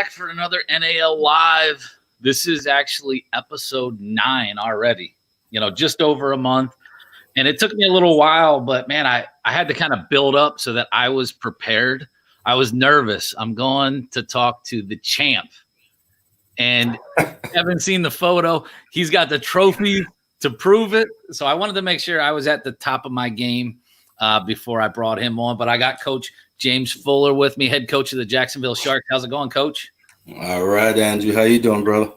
back for another NAL Live. This is actually episode 9 already, just over a month. And it took me a little while, but man, I had to kind of build up so that I was prepared. I was nervous. I'm going to talk to the champ. And haven't seen the photo. He's got the trophy to prove it. So I wanted to make sure I was at the top of my game before I brought him on. But I got Coach James Fuller with me, head coach of the Jacksonville Sharks. How's it going, Coach? All right, Andrew. How you doing, brother?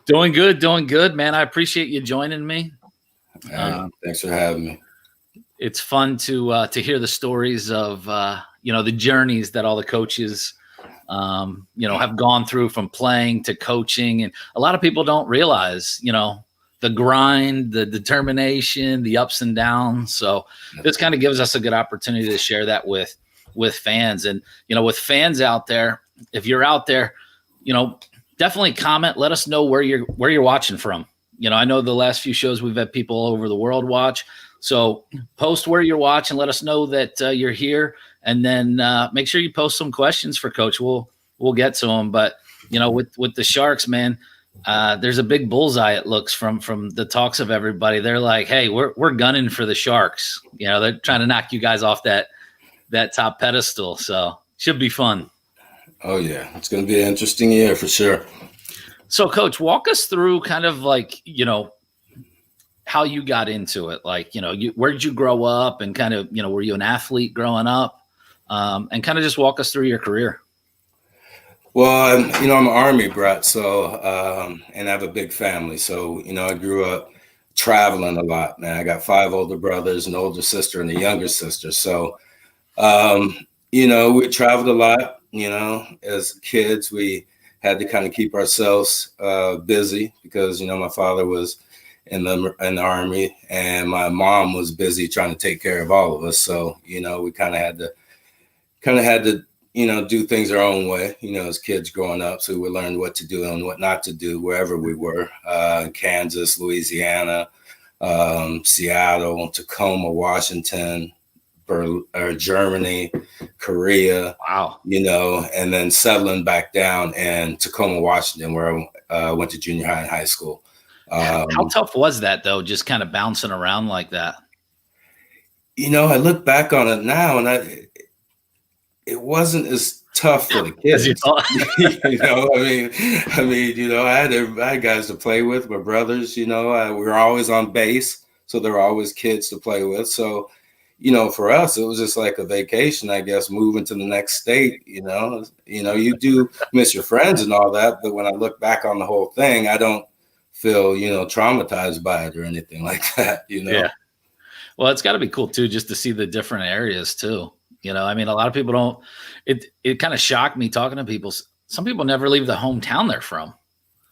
Doing good, man. I appreciate you joining me. Thanks for having me. It's fun to hear the stories of the journeys that all the coaches have gone through from playing to coaching, and a lot of people don't realize the grind, the determination, the ups and downs. So this kind of gives us a good opportunity to share that with fans. And with fans out there, if you're out there, definitely comment. Let us know where you're watching from. I know the last few shows we've had people all over the world watch. So post where you're watching. Let us know that you're here, and then make sure you post some questions for Coach. We'll get to them. But with the Sharks, man, there's a big bullseye. It looks from the talks of everybody. They're like, hey, we're gunning for the Sharks. They're trying to knock you guys off that top pedestal. So should be fun. Oh yeah, it's going to be an interesting year for sure. So, Coach, walk us through kind of like how you got into it. Like where did you grow up, and kind of were you an athlete growing up, and kind of just walk us through your career. Well, I'm an Army brat, so and I have a big family. So I grew up traveling a lot. Man, I got 5 older brothers, an older sister, and a younger sister. So we traveled a lot. As kids, we had to kind of keep ourselves busy because my father was in the Army, and my mom was busy trying to take care of all of us. So we kind of had to do things our own way, as kids growing up. So we learned what to do and what not to do wherever we were, Kansas, Louisiana, Seattle, Tacoma, Washington, Germany, Korea. Wow. And then settling back down in Tacoma, Washington, where I went to junior high and high school. How tough was that, though, just kind of bouncing around like that? I look back on it now, and it wasn't as tough for the kids. I had guys to play with, my brothers. We were always on base, so there were always kids to play with. So for us, it was just like a vacation, I guess, moving to the next state. You do miss your friends and all that, but when I look back on the whole thing, I don't feel traumatized by it or anything like that. Yeah. Well, it's got to be cool too, just to see the different areas too. A lot of people don't. It kind of shocked me talking to people. Some people never leave the hometown they're from.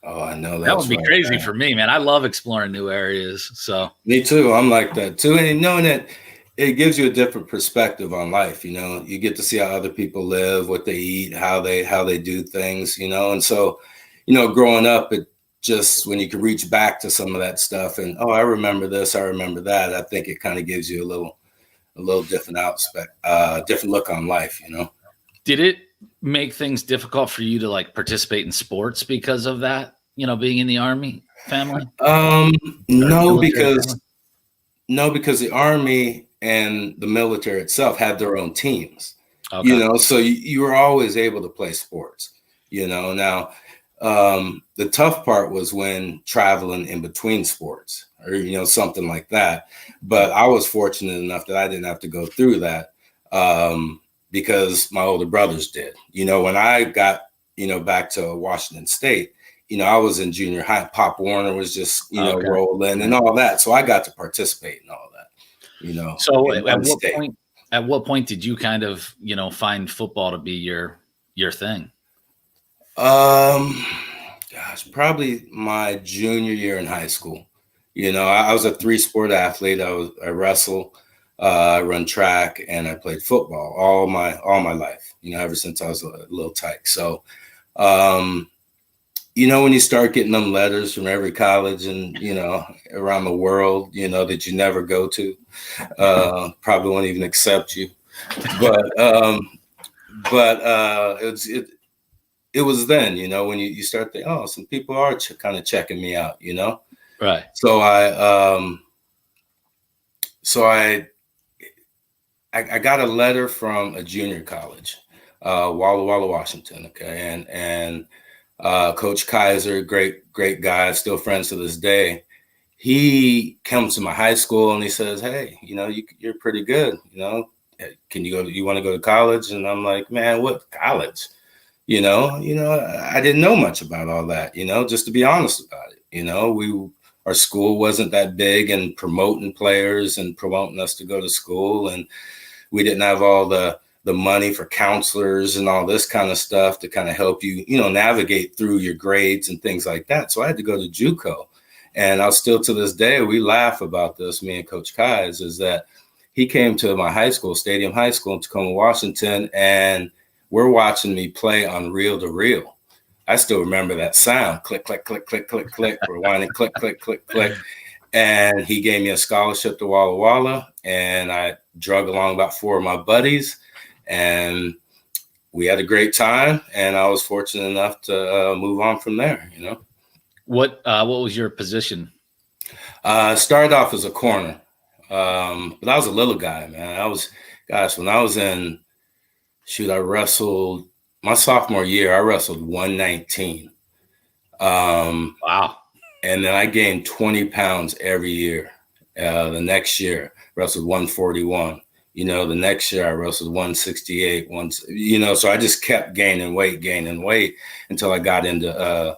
Oh, I know that would be crazy for me, man. I love exploring new areas. So me too. I'm like that too, and knowing that it gives you a different perspective on life. You get to see how other people live, what they eat, how they do things. And so, growing up, it just when you can reach back to some of that stuff and I remember this, I remember that. I think it kind of gives you a little different different look on life. Did it make things difficult for you to like participate in sports because of that? Being in the Army family. No, because the Army and the military itself had their own teams, okay. So you were always able to play sports, now the tough part was when traveling in between sports or, something like that. But I was fortunate enough that I didn't have to go through that because my older brothers did. When I got, back to Washington State, I was in junior high. Pop Warner was just, okay. rolling and all that. So I got to participate in all that. So at what point did you kind of, find football to be your thing? Probably my junior year in high school. I was a 3-sport athlete. I wrestle, I run track, and I played football all my life, ever since I was a little tyke. So, when you start getting them letters from every college and, around the world, that you never go to, probably won't even accept you. But it was then, you know, when you start thinking, oh, some people are kind of checking me out, you know? Right. So I got a letter from a junior college, Walla Walla, Washington. Okay. And Coach Kaiser, great guy, still friends to this day. He comes to my high school and he says, hey, you know, you're pretty good. You know, you want to go to college? And I'm like, man, what college? You know, I didn't know much about all that, you know, just to be honest about it. You know, our school wasn't that big and promoting players and promoting us to go to school. And we didn't have all the money for counselors and all this kind of stuff to kind of help you, you know, navigate through your grades and things like that. So I had to go to JUCO. And I'll still to this day, we laugh about this, me and Coach Kais, is that he came to my high school, Stadium High School in Tacoma, Washington, and we're watching me play on reel to reel. I still remember that sound, click, click, click, click, click, click, rewinding, click, click, click, click. And he gave me a scholarship to Walla Walla, and I drug along about 4 of my buddies, and we had a great time, and I was fortunate enough to move on from there, you know. What was your position? Started off as a corner, but I was a little guy, man. When I was in, I wrestled my sophomore year. I wrestled 119. Wow. And then I gained 20 pounds every year. The next year, wrestled 141. You know, the next year I wrestled 168. So I just kept gaining weight until I got into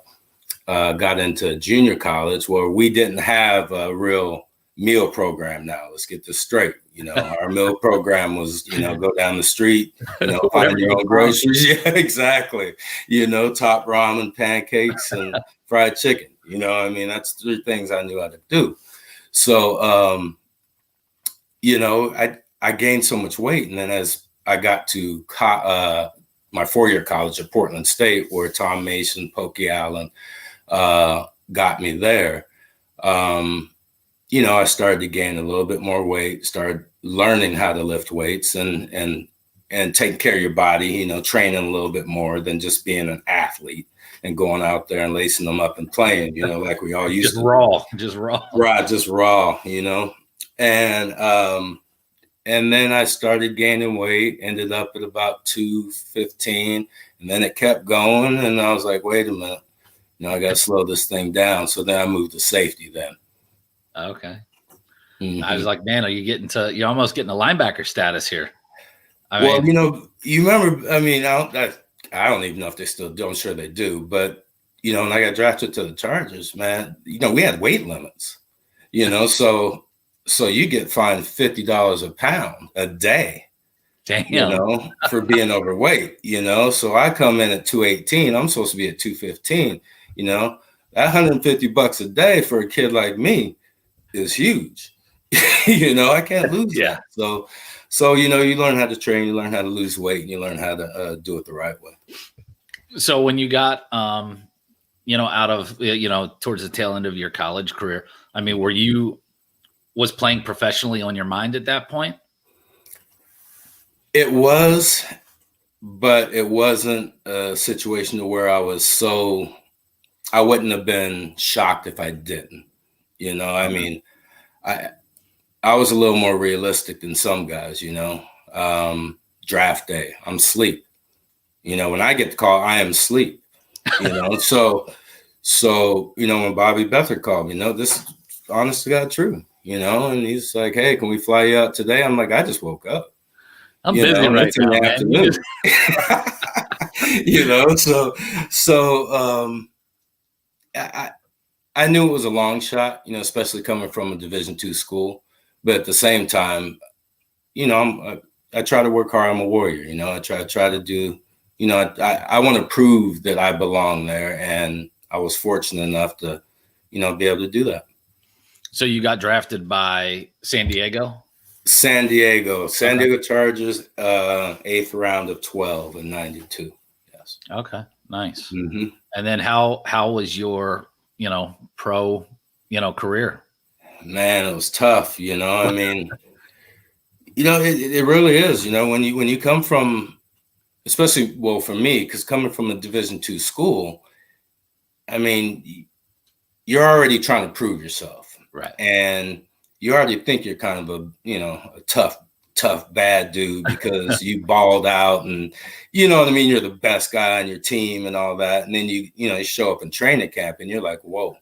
junior college, where we didn't have a real meal program. Now let's get this straight. You know, our meal program was, you know, go down the street, you know, find your own groceries. Yeah, exactly. You know, top ramen, pancakes, and fried chicken. You know, I mean, that's 3 things I knew how to do. So, you know, I gained so much weight. And then as I got to my 4-year college at Portland State, where Tom Mason, Pokey Allen got me there, you know, I started to gain a little bit more weight, started learning how to lift weights and taking care of your body, you know, training a little bit more than just being an athlete and going out there and lacing them up and playing, you know, like we all used to. Just raw. Right, just raw, you know. And then I started gaining weight, ended up at about 215, and then it kept going. And I was like, wait a minute, you know, I got to slow this thing down. So then I moved to safety then. Okay. Mm-hmm. I was like, man, you're almost getting a linebacker status here. You know, you remember, I mean, I don't even know if they still do. I'm sure they do. But, you know, when I got drafted to the Chargers, man, you know, we had weight limits, you know, so you get fined $50 a pound a day. Damn. You know, for being overweight, you know. So I come in at 218. I'm supposed to be at 215, you know. That $150 a day for a kid like me is huge. You know, I can't lose that. So, you know, you learn how to train, you learn how to lose weight, and you learn how to do it the right way. So when you got, you know, out of, you know, towards the tail end of your college career, I mean, was playing professionally on your mind at that point? It was, but it wasn't a situation to where I wouldn't have been shocked if I didn't. You know, I mean, I was a little more realistic than some guys, you know. Draft day, I'm asleep. You know, when I get the call, I am asleep. You know, so you know, when Bobby Beathard called me, you know, this is honest to God true, you know, and he's like, hey, can we fly you out today? I'm like, I just woke up. I'm busy right now, man. Afternoon. You know, so I knew it was a long shot, you know, especially coming from a Division II school. But at the same time, you know, I try to work hard. I'm a warrior, you know. I try to do, you know, I want to prove that I belong there, and I was fortunate enough to, you know, be able to do that. So you got drafted by San Diego? San Diego Chargers, 8th round of 12 in 92. Yes. Okay, nice. Mm-hmm. And then how was your, you know, pro, you know, career? Man, it was tough. You know, I mean, you know, it really is. You know, when you come from especially, well, for me, because coming from a Division II school, I mean, you're already trying to prove yourself. Right. And you already think you're kind of a tough, bad dude because you balled out and, you know what I mean? You're the best guy on your team and all that. And then you show up in training camp and you're like, whoa,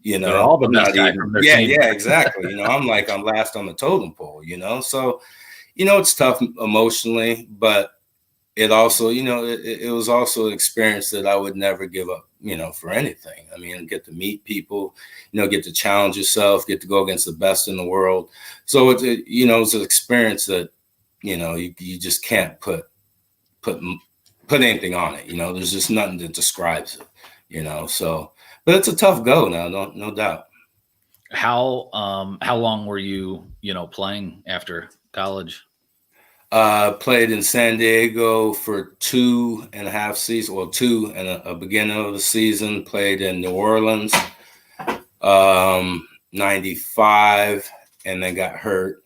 they're all the best guy from their team. Yeah, exactly. I'm last on the totem pole, so, it's tough emotionally, but it also, it was also an experience that I would never give up, for anything. I mean, get to meet people, get to challenge yourself, get to go against the best in the world. So it's an experience that, you just can't put anything on it. There's just nothing that describes it, so, but it's a tough go now, no doubt. How long were you, playing after college? Played in San Diego for 2.5 seasons, well, 2 and a beginning of the season. Played in New Orleans, 95, and then got hurt.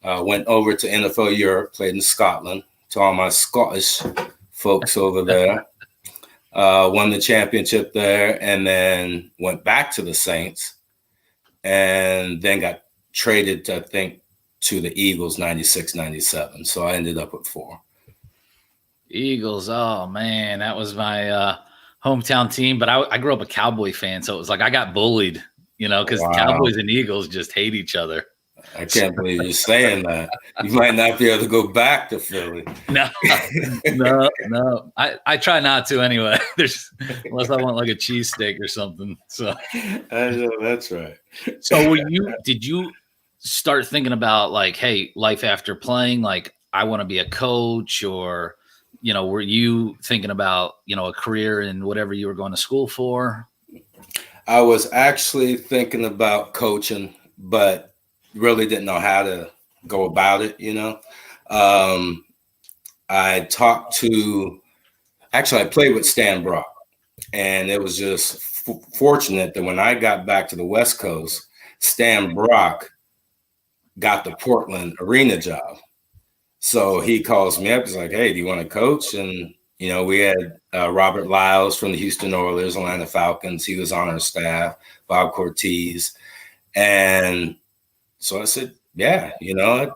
Went over to NFL Europe, played in Scotland, to all my Scottish folks over there. Won the championship there, and then went back to the Saints, and then got traded, I think, to the Eagles 96, 97. So I ended up with 4. Eagles. Oh man, that was my hometown team, but I grew up a Cowboy fan. So it was like, I got bullied, because Wow. Cowboys and Eagles just hate each other. I can't believe you're saying that. You might not be able to go back to Philly. No. I try not to anyway. Unless I want like a cheesesteak or something. So I know, that's right. So did you start thinking about like, hey, life after playing, like I want to be a coach, or, were you thinking about, a career in whatever you were going to school for? I was actually thinking about coaching, but really didn't know how to go about it. I played with Stan Brock, and it was just fortunate that when I got back to the West Coast, Stan Brock got the Portland arena job. So he calls me up. He's like, hey, do you want to coach? And, we had Robert Lyles from the Houston Oilers, Atlanta Falcons. He was on our staff, Bob Cortez. And so I said, yeah, I'd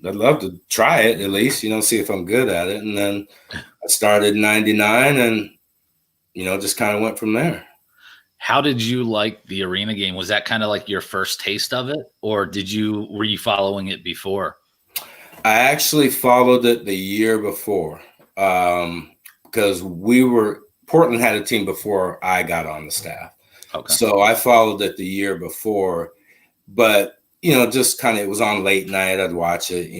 love to try it at least, see if I'm good at it. And then I started in 99 and, just kind of went from there. How did you like the arena game? Was that kind of like your first taste of it, or were you following it before? I actually followed it the year before, because Portland had a team before I got on the staff. Okay. So I followed it the year before, but just kind of, it was on late night. I'd watch it,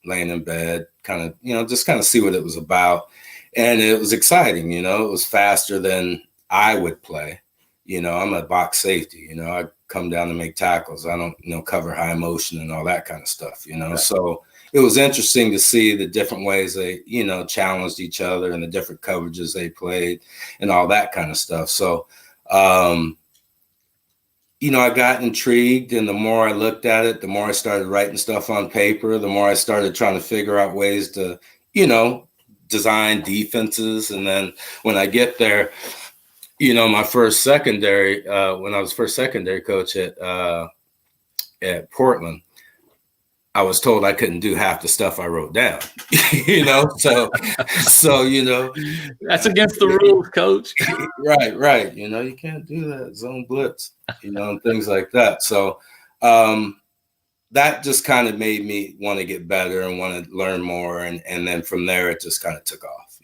laying in bed, kind of, just kind of see what it was about. And it was exciting, it was faster than I would play. I'm a box safety, I come down to make tackles. I don't, cover high motion and all that kind of stuff, Right. So it was interesting to see the different ways they, challenged each other and the different coverages they played and all that kind of stuff. So, I got intrigued, and the more I looked at it, the more I started writing stuff on paper, the more I started trying to figure out ways to, design defenses. And then when I get there, my first secondary, when I was first secondary coach at Portland, I was told I couldn't do half the stuff I wrote down, so, that's against the rules, coach. Right. You can't do that zone blitz, and things like that. So, that just kind of made me want to get better and want to learn more. And then from there, it just kind of took off,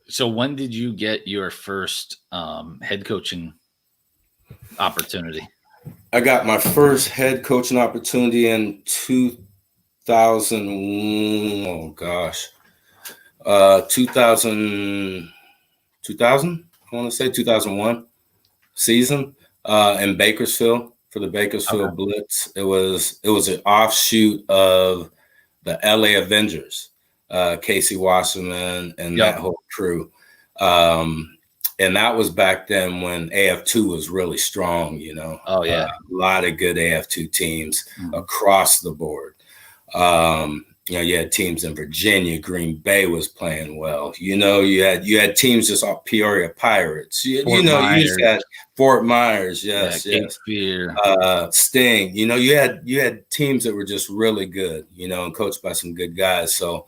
So when did you get your first head coaching opportunity? I got my first head coaching opportunity in 2000. Oh gosh, 2000. I want to say 2001 season in Bakersfield for the Bakersfield Blitz. It was an offshoot of the LA Avengers, Casey Wasserman and that whole crew. And that was back then when AF2 was really strong, Oh, yeah. A lot of good AF2 teams across the board. And You had teams in Virginia. Green Bay was playing well. You had teams just off Peoria Pirates. You just had Fort Myers. Yes. Cape Fear. Sting. You had teams that were just really good. And coached by some good guys. So,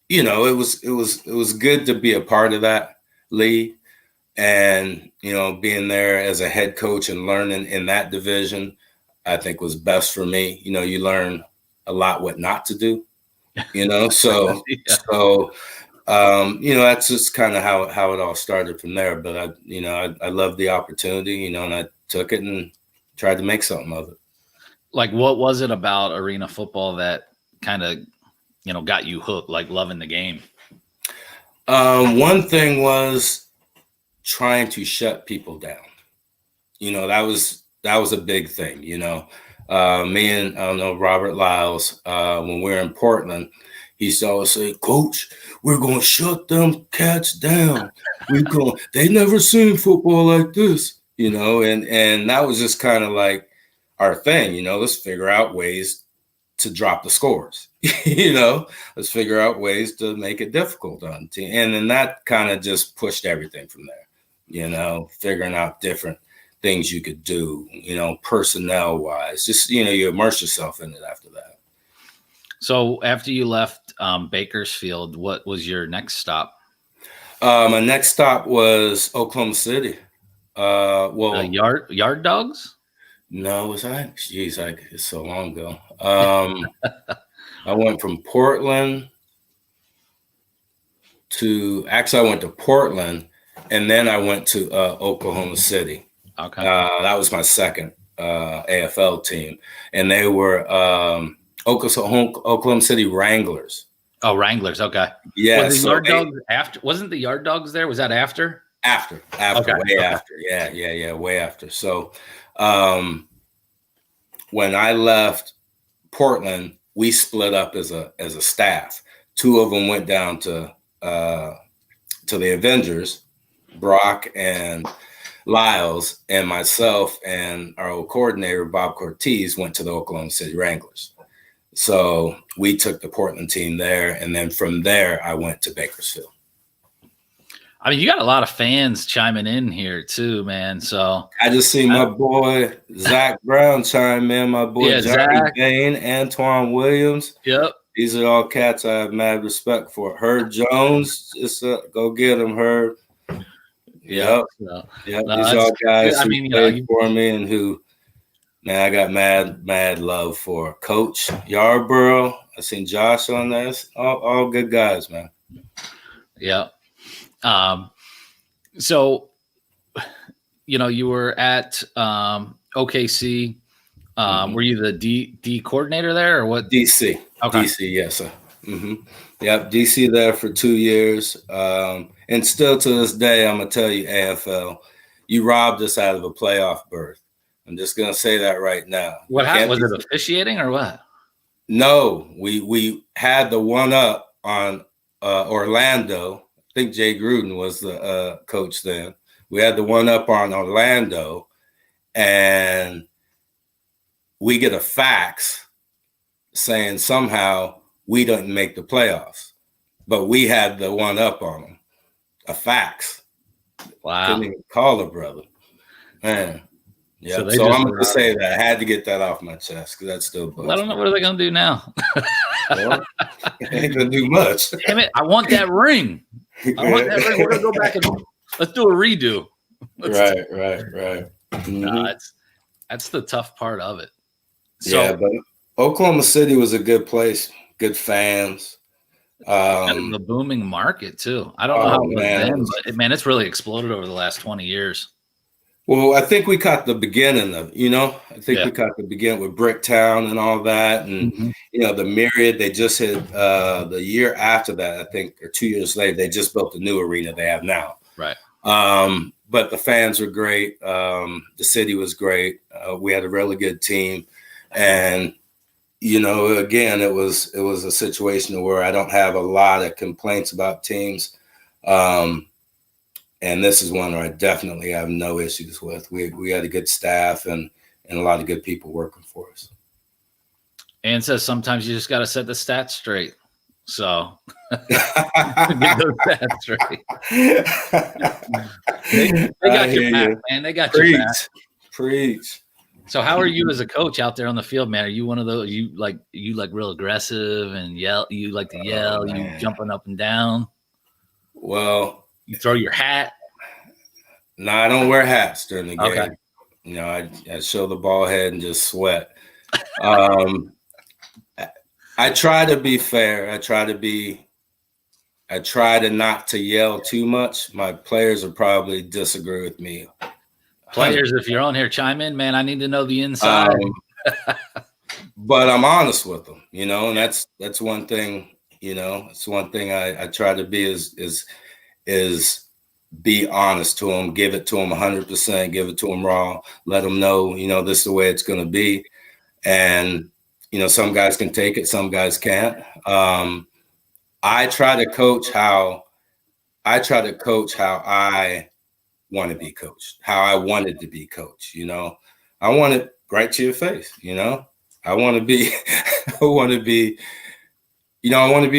it was good to be a part of that league, and being there as a head coach and learning in that division, I think was best for me. You learn a lot what not to do, so, Yeah. so, that's just kind of how it all started from there. But I loved the opportunity, and I took it and tried to make something of it. Like, what was it about arena football that kind of, got you hooked, like loving the game? One thing was trying to shut people down. That was a big thing. Me and I don't know, Robert Lyles, when we were in Portland, he used to always say, "Coach, we're gonna shut them cats down. They never seen football like this." And that was just kind of like our thing. Let's figure out ways to drop the scores. Let's figure out ways to make it difficult on the team. And then that kind of just pushed everything from there, figuring out different things you could do, personnel wise, just, you immerse yourself in it after that. So after you left Bakersfield, what was your next stop? My next stop was Oklahoma City. Yard Dogs? No, was I? Geez, it's so long ago. I went from Portland I went to Portland, and then I went to Oklahoma City. Okay. That was my second AFL team, and they were Oklahoma City Wranglers. Oh, Wranglers. Okay. Yeah. Was the Yard Dogs after? Wasn't the Yard Dogs there? Was that after? After. Okay. Way after. Yeah. Way after. So, when I left Portland, we split up as a staff. Two of them went down to the Avengers, Brock and Lyles, and myself and our old coordinator, Bob Cortez, went to the Oklahoma City Wranglers. So we took the Portland team there, and then from there, I went to Bakersfield. I mean, you got a lot of fans chiming in here too, man. So I just see my boy Zach Brown chime in, my boy Johnny Bain, Antoine Williams. Yep. These are all cats I have mad respect for. Herb Jones, just go get him, Herb. Yep. These are all guys who played for me and who, man, I got mad love for. Coach Yarborough. I seen Josh on this. All good guys, man. Yeah. So, you were at OKC. Were you the D coordinator there or what? DC. Okay. DC, yes, sir. Mm-hmm. Yep, DC there for 2 years. And still to this day, I'm going to tell you, AFL, you robbed us out of a playoff berth. I'm just going to say that right now. What happened? Was it officiating or what? No, we had the one up on Orlando. I think Jay Gruden was the coach then. We had the one up on Orlando, and we get a fax saying somehow we didn't make the playoffs, but we had the one up on them. A fax. Wow. Couldn't even call a brother. Man. Yeah. So I'm going to say that. I had to get that off my chest because that's still bugs. Well, I don't know what are they going to do now. Well, they ain't going to do much. Damn it. I want that ring. I want that ring. We're going to go back and let's do a redo. Right. Mm-hmm. That's the tough part of it. So, yeah, but Oklahoma City was a good place, good fans. The booming market too. I don't know how it was then, but man, it's really exploded over the last 20 years. Well, I think we caught the beginning of, we caught the beginning with Bricktown and all that. And, the Myriad, they just had the year after that, I think, or 2 years later, they just built the new arena they have now. Right. But the fans were great. The city was great. We had a really good team. And, again, it was a situation where I don't have a lot of complaints about teams. And this is one where I definitely have no issues with. We had a good staff and a lot of good people working for us. And says sometimes you just got to set the stats straight. So get those stats straight. They got your back, man. They got your back. Preach. So how are you as a coach out there on the field, man? Are you one of those you like real aggressive and yell? You like to yell? You jumping up and down? Well, you throw your hat? No, I don't wear hats during the game. Okay. You know, I show the ball head and just sweat. I try to be fair. I try to not to yell too much. My players will probably disagree with me. Players, if you're on here, chime in, man. I need to know the inside. But I'm honest with them, you know, and that's one thing, you know, it's one thing I try to be is be honest to them, give it to them 100%, give it to them raw, let them know, you know, this is the way it's going to be. And, you know, some guys can take it, some guys can't. I try to coach how I want to be coached, how I wanted to be coached. You know, I want it right to your face. You know, I want to be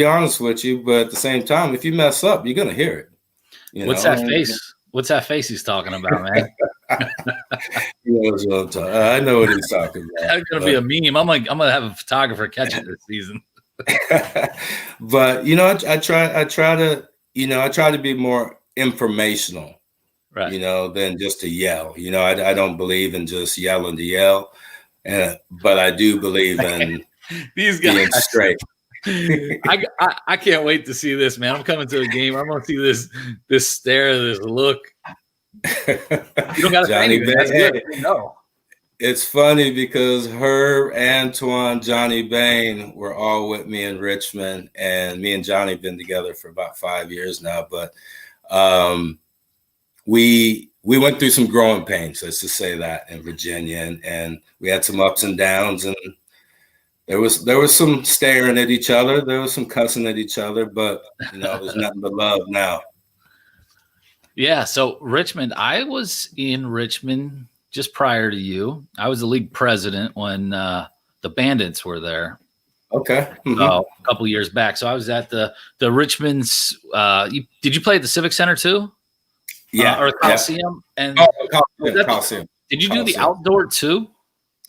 honest with you, but at the same time, if you mess up, you're gonna hear it. What's that face? What's that face he's talking about, man? I know what he's talking about. That's gonna be a meme. I'm gonna have a photographer catch it this season. But you know, I try to be more informational. Right. You know, than just to yell. You know, I don't believe in just yelling to yell, but I do believe in these guys being straight. I can't wait to see this, man. I'm coming to a game. I'm gonna see this stare, this look. You don't got to say that's good. No. It's funny because Herb, Antoine, Johnny Bain were all with me in Richmond, and me and Johnny have been together for about 5 years now, but we went through some growing pains, let's just say that, in Virginia, and we had some ups and downs, and there was some staring at each other, there was some cussing at each other, but you know, there's nothing but love now. Yeah, so Richmond, I was in Richmond just prior to you. I was the league president when the Bandits were there. Okay. Mm-hmm. So a couple years back. So I was at the Richmond's. Did you play at the Civic Center too? Yeah. Or Coliseum? Yeah. And Coliseum. Did you do the outdoor too?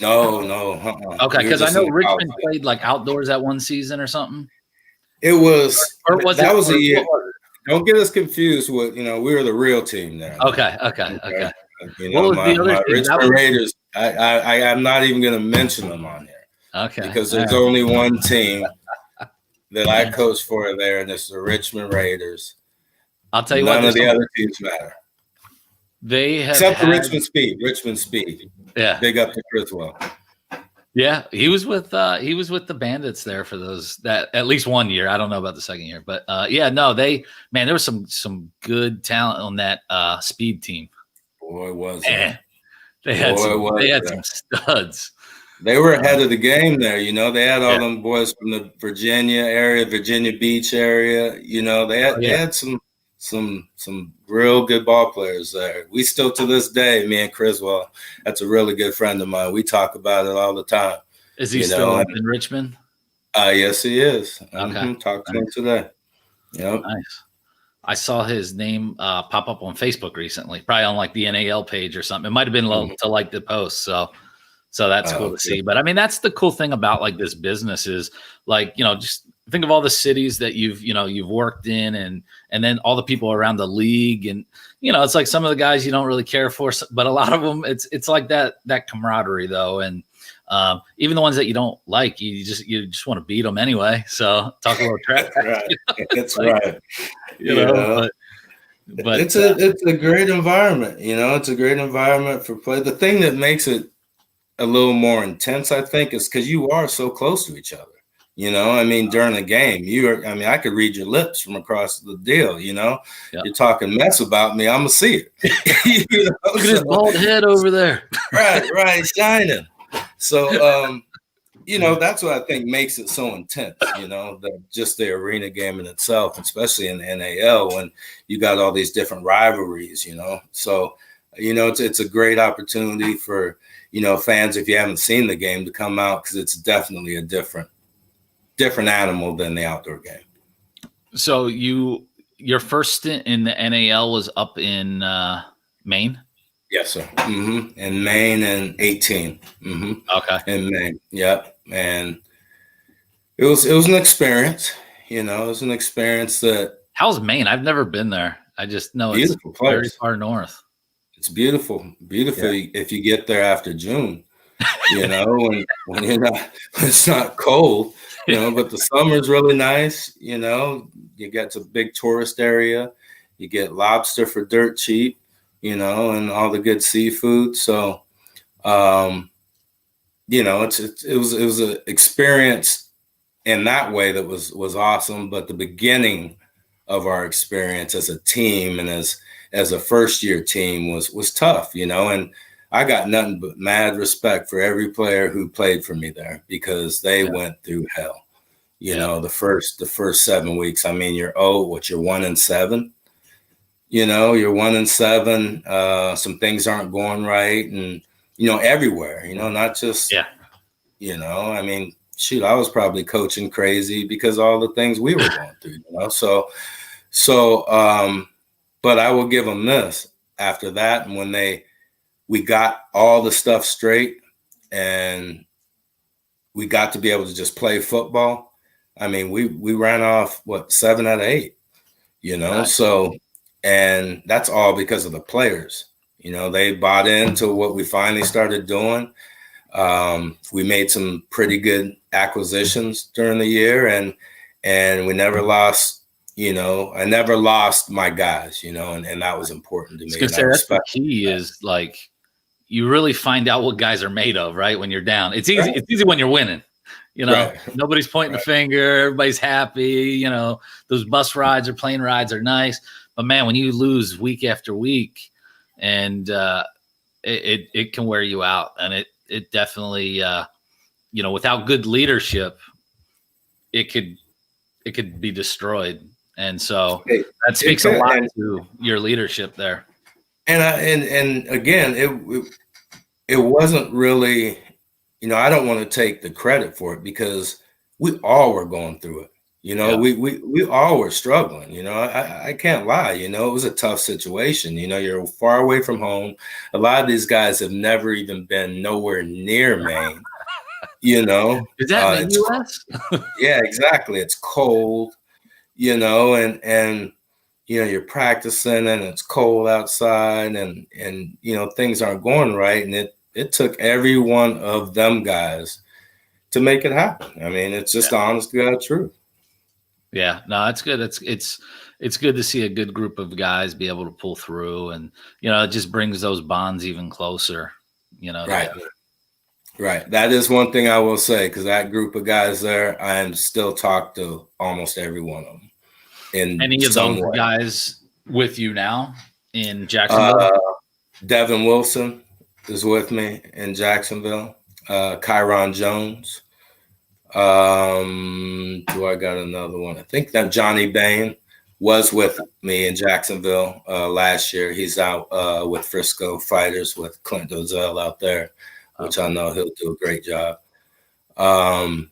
No. Okay, because I know Richmond played like outdoors that one season or something. It was. Or was that it, was a year. Don't get us confused with, you know, we were the real team there. Okay. You know, my Richmond Raiders, I'm not even going to mention them on here. Okay. Because there's only one team that I coach for there, and it's the Richmond Raiders. I'll tell you None of the other teams matter. They have except for Richmond Speed. Yeah. Big up to Criswell. Yeah, he was with the Bandits there for that at least 1 year. I don't know about the second year, but there was some good talent on that Speed team. Boy, was they had some studs. They were ahead of the game there, you know. They had all them boys from the Virginia area, Virginia Beach area. You know, they had some real good ball players there. We still, to this day, me and Criswell, that's a really good friend of mine. We talk about it all the time. Is he still in Richmond? Yes, he is. Okay. Talked to him today. Yep. Nice. I saw his name pop up on Facebook recently, probably on like the NAL page or something. It might have been to like the post. So that's cool to see. But I mean, that's the cool thing about like this business is like, you know, just think of all the cities that you've worked in and then all the people around the league. And, you know, it's like some of the guys you don't really care for, but a lot of them, it's like that camaraderie though. And even the ones that you don't like, you just want to beat them anyway. So talk a little trash. Right. You know? That's like, right. You know, but it's a great environment. You know, it's a great environment for play. The thing that makes it a little more intense, I think, is because you are so close to each other. You know, I mean, during a game, I could read your lips from across the deal. You know, You're talking mess about me, I'm gonna see it. You know? Look at his bald head over there. right, shining. So, you know, that's what I think makes it so intense. You know, just the arena game in itself, especially in the NAL when you got all these different rivalries. You know, so It's a great opportunity for, fans, if you haven't seen the game, to come out, because it's definitely a different animal than the outdoor game. So your first stint in the NAL was up in Maine? Yes, sir. Mm-hmm. In Maine in 18. Mm-hmm. Okay. In Maine. Yep. And it was an experience. It was an experience that. How's Maine? I've never been there. I just know it's very far north. It's beautiful. Beautiful. Yeah. If you get there after June, when it's not cold, but the summer's really nice. You get to a big tourist area, you get lobster for dirt cheap, and all the good seafood. So, it was an experience in that way that was awesome. But the beginning of our experience as a team and as a first year team was tough, and I got nothing but mad respect for every player who played for me there, because they went through hell. The first 7 weeks. I mean, you're 1-7. You're 1-7. Some things aren't going right, and everywhere. Not just I mean, shoot, I was probably coaching crazy because all the things we were going through. So, but I will give them this. After that, and when we got all the stuff straight, and we got to be able to just play football. I mean, we ran off 7 out of 8, Nice. So, and that's all because of the players. They bought into what we finally started doing. We made some pretty good acquisitions during the year, and we never lost. I never lost my guys. And that was important to me. That's the key. Is like, you really find out what guys are made of, right? When you're down, it's easy. Right. It's easy when you're winning. Nobody's pointing the finger. Everybody's happy. Those bus rides or plane rides are nice. But man, when you lose week after week, and it can wear you out, and it definitely, without good leadership, it could be destroyed. And so that speaks a lot to your leadership there. And again, it wasn't really, I don't want to take the credit for it, because we all were going through it. We all were struggling. I can't lie. It was a tough situation. You're far away from home. A lot of these guys have never even been nowhere near Maine. Is that in the U.S.? Yeah, exactly. It's cold. And you're practicing, and it's cold outside, and things aren't going right. And it took every one of them guys to make it happen. I mean, it's just the honest to God truth. Yeah, no, it's good. It's good to see a good group of guys be able to pull through, and it just brings those bonds even closer. Right. Right. That is one thing I will say, because that group of guys there, I am still talk to almost every one of them. Any of those guys with you now in Jacksonville? Devin Wilson is with me in Jacksonville. Kyron Jones. Do I got another one? I think that Johnny Bain was with me in Jacksonville last year. He's out with Frisco Fighters with Clint Dozell out there, which I know he'll do a great job. I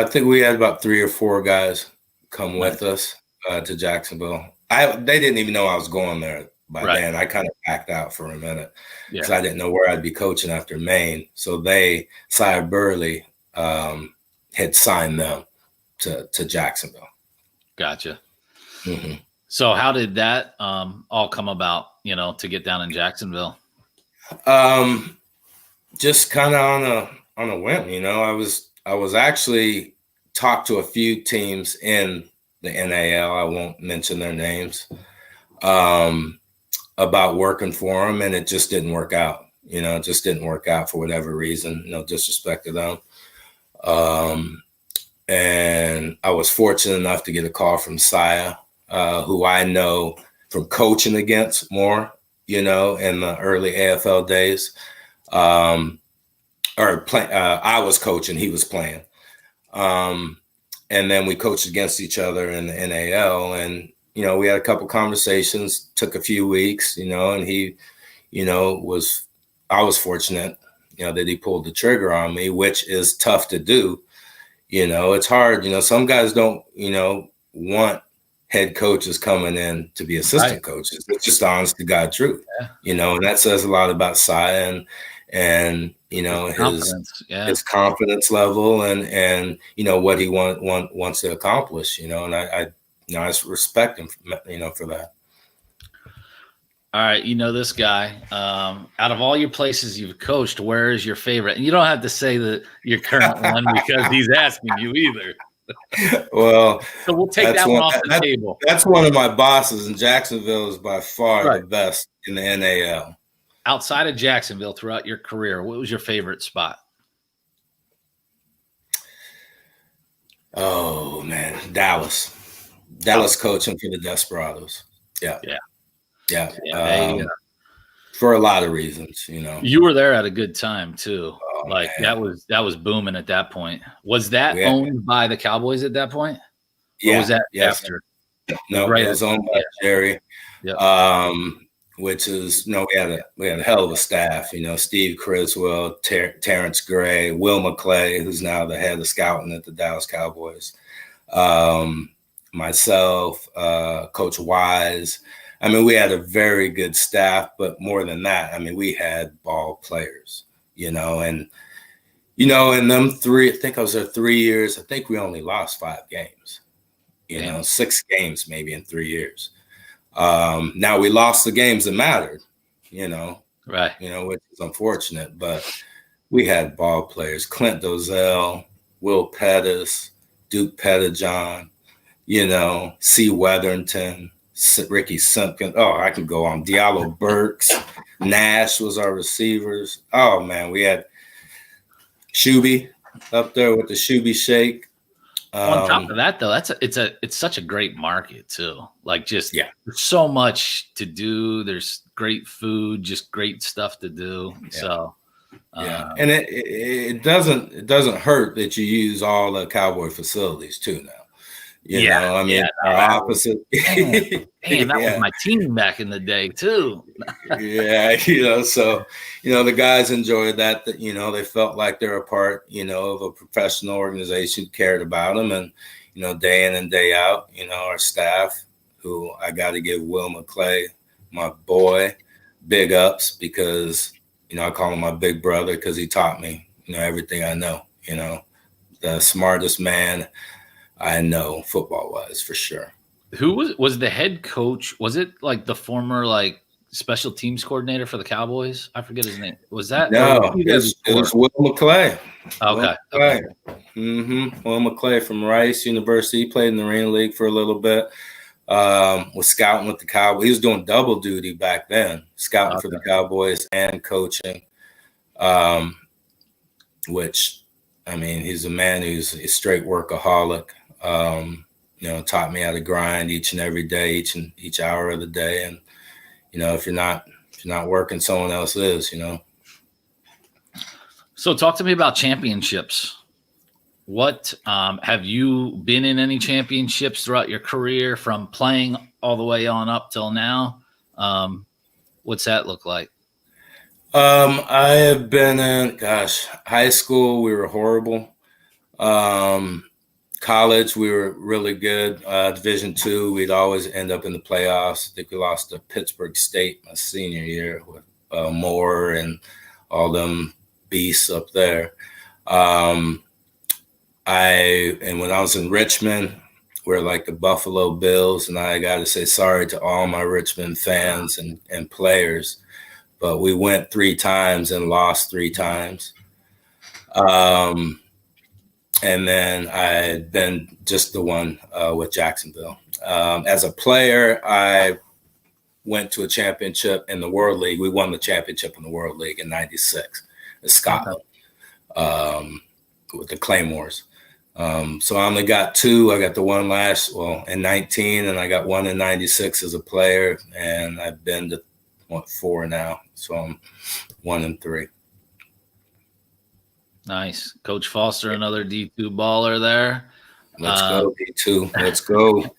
think we had about 3 or 4 guys come with us to Jacksonville. They didn't even know I was going there by then. I kind of backed out for a minute because I didn't know where I'd be coaching after Maine. So Cy Burley had signed them to Jacksonville. Gotcha. Mm-hmm. So how did that all come about, to get down in Jacksonville? Just kind of on a whim, I was actually talked to a few teams in the NAL. I won't mention their names, about working for them, and it just didn't work out. It just didn't work out for whatever reason. No disrespect to them. And I was fortunate enough to get a call from Saya, who I know from coaching against more, in the early AFL days. I was coaching, he was playing. And then we coached against each other in the NAL, and we had a couple conversations, took a few weeks, and he, I was fortunate, that he pulled the trigger on me, which is tough to do. It's hard. Some guys don't, want head coaches coming in to be assistant coaches. It's just the honest to God truth, and that says a lot about Cy and his confidence level and what he wants to accomplish, and I respect him, for that. All right, this guy. Out of all your places you've coached, where is your favorite? And you don't have to say your current one because he's asking you either. Well, so we'll take that one off the table. That's one of my bosses, and Jacksonville is by far the best in the NAL. Outside of Jacksonville, throughout your career, what was your favorite spot? Oh man, Dallas coaching for the Desperados. Yeah. For a lot of reasons, You were there at a good time too. That was booming at that point. Was that owned by the Cowboys at that point? Yeah. Or was that after? No, it was owned by Jerry. Yeah. Which is we had a hell of a staff. Steve Criswell, Terrence Gray, Will McClay, who's now the head of scouting at the Dallas Cowboys. Myself, Coach Wise. I mean, we had a very good staff, but more than that, I mean, we had ball players, and, in them I think I was there 3 years. I think we only lost 5 games, 6 games maybe in 3 years. Now we lost the games that mattered, right. Which is unfortunate, but we had ball players, Clint Dozell, Will Pettis, Duke Pettijohn, C. Weatherington, Ricky Simpkins. Oh, I can go on. Diallo Burks, Nash was our receivers. Oh man, we had Shuby up there with the Shuby Shake. On top of that, though, it's such a great market too. There's so much to do. There's great food, just great stuff to do. Yeah. So and it doesn't hurt that you use all the Cowboy facilities too now. Our opposite. Man, that was my team back in the day too. So the guys enjoyed that. They felt like they're a part, of a professional organization, cared about them, and day in and day out, our staff, who I got to give Will McClay, my boy, big ups because I call him my big brother because he taught me everything I know. The smartest man I know football wise for sure. Who was the head coach? Was it like the former special teams coordinator for the Cowboys? I forget his name. Was that? No, it was Will McClay. Okay. Will McClay from Rice University. He played in the Marine League for a little bit. Was scouting with the Cowboys. He was doing double duty back then, scouting for the Cowboys and coaching. Which, I mean, he's a man who's a straight workaholic. Taught me how to grind each and every day, each hour of the day. And, if you're not working, someone else is, So talk to me about championships. What, have you been in any championships throughout your career from playing all the way on up till now? What's that look like? I have been in, high school, we were horrible. College, we were really good. Division II, we'd always end up in the playoffs. I think we lost to Pittsburgh State my senior year with Moore and all them beasts up there. And when I was in Richmond, we're like the Buffalo Bills, and I got to say sorry to all my Richmond fans and players. But we went 3 times and lost 3 times. And then I had been just the one with Jacksonville. As a player, I went to a championship in the World League. We won the championship in the World League in '96 in Scotland with the Claymores. So I only got 2. I got the one in 19, and I got one in '96 as a player. And I've been to 4 now. So I'm 1 and 3. Nice. Coach Foster, another D2 baller there. Let's go, D2. Let's go.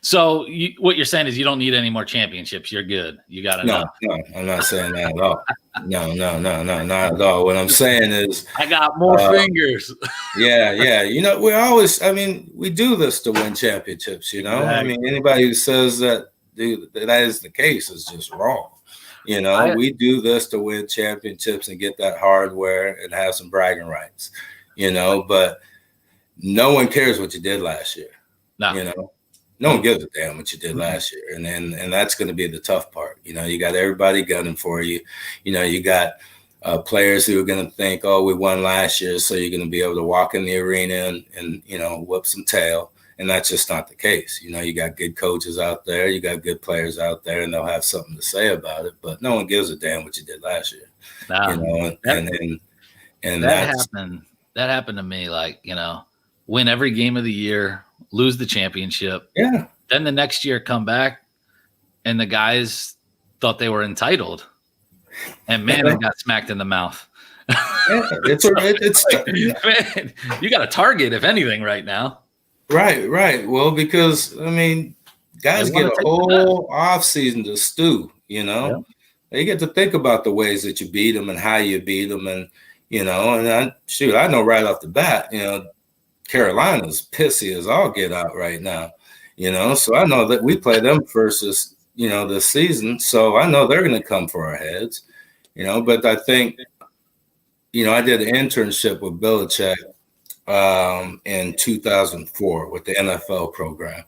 So what you're saying is you don't need any more championships. You're good. You got enough. No, I'm not saying that at all. No, not at all. What I'm saying is I got more fingers. Yeah. We do this to win championships, you know. Exactly. I mean, anybody who says that is the case is just wrong. You know, we do this to win championships and get that hardware and have some bragging rights, you know, but no one cares what you did last year. No. You know, no one gives a damn what you did last year. And that's going to be the tough part. You know, you got everybody gunning for you. You know, you got players who are going to think, oh, we won last year, so you're going to be able to walk in the arena and, you know, whoop some tail. And that's just not the case. You know, you got good coaches out there, you got good players out there, and they'll have something to say about it. But no one gives a damn what you did last year. You know, that happened to me. Like, you know, win every game of the year, lose the championship. Yeah. Then the next year come back, and the guys thought they were entitled, and man, I got smacked in the mouth. Yeah, it's like, man, you got a target, if anything, right now. Right. Well, because, I mean, guys get a whole off season to stew, you know. Yeah. They get to think about the ways that you beat them and how you beat them. And, you know, and I know right off the bat, you know, Carolina's pissy as all get out right now, you know. So I know that we play them first this season. So I know they're going to come for our heads, you know. But I think, you know, I did an internship with Belichick in 2004 with the NFL program,